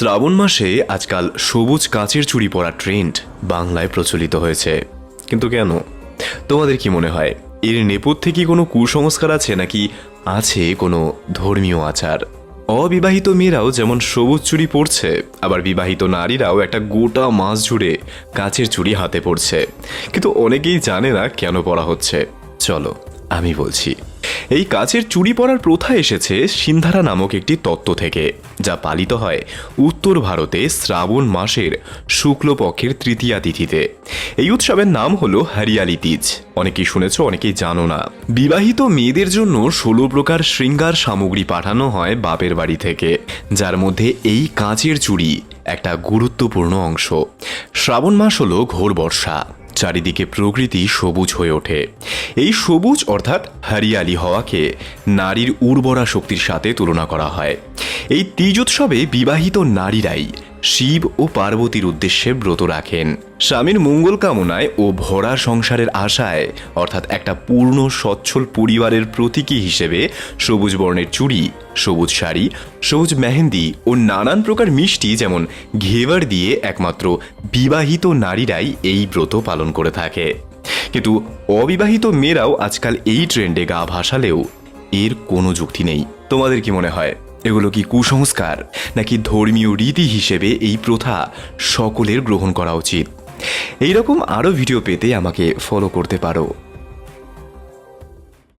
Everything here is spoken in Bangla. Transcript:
শ্রাবণ মাসে আজকাল সবুজ কাচের চুড়ি পরা ট্রেন্ড বাংলায় প্রচলিত হয়েছে, কিন্তু কেন? তোমাদের কি মনে হয় এর নেপথ্যে কি কোনো কুসংস্কার আছে, নাকি আছে কোনো ধর্মীয় আচার? অবিবাহিত মেয়েরাও যেমন সবুজ চুড়ি পরছে, আবার বিবাহিত নারীরাও একটা গোটা মাস জুড়ে কাচের চুড়ি হাতে পরছে, কিন্তু অনেকেই জানে না কেন পরা হচ্ছে। চলো আমি বলছি। এই কাচের চুড়ি পরার প্রথা এসেছে সিন্ধারা নামক একটি তত্ত্ব থেকে, যা পালিত হয় উত্তর ভারতে শ্রাবণ মাসের শুক্লপক্ষের তৃতীয়া তিথিতে। এই উৎসবের নাম হলো হরিয়ালি তিজ। অনেকেই শুনেছ, অনেকেই জানো না। বিবাহিত মেয়েদের জন্য 16 প্রকার শৃঙ্গার সামগ্রী পাঠানো হয় বাপের বাড়ি থেকে, যার মধ্যে এই কাচের চুড়ি একটা গুরুত্বপূর্ণ অংশ। শ্রাবণ মাস হলো ঘোর বর্ষা, চারিদিকে প্রকৃতি সবুজ হয়ে ওঠে। এই সবুজ অর্থাৎ হরিয়ালি হওয়াকে নারীর উর্বরা শক্তির সাথে তুলনা করা হয়। এই তিজ উৎসবে বিবাহিত নারীরাই শিব ও পার্বতীর উদ্দেশ্যে ব্রত রাখেন, স্বামীর মঙ্গল কামনায় ও ভরা সংসারের আশায়, অর্থাৎ একটা পূর্ণ সচ্ছল পরিবারের প্রতীকী হিসেবে সবুজ বর্ণের চুড়ি, সবুজ শাড়ি, সবুজ মেহেন্দি ও নানান প্রকার মিষ্টি যেমন ঘেবার দিয়ে একমাত্র বিবাহিত নারীরাই এই ব্রত পালন করে থাকে। কিন্তু অবিবাহিত মেয়েরাও আজকাল এই ট্রেন্ডে গা ভাসালেও এর কোনো যুক্তি নেই। তোমাদের কি মনে হয় এগুলো কি কুসংস্কার, নাকি ধর্মীয় রীতি হিসেবে এই প্রথা সকলের গ্রহণ করা উচিত? এইরকম আরও ভিডিও পেতে আমাকে ফলো করতে পারো।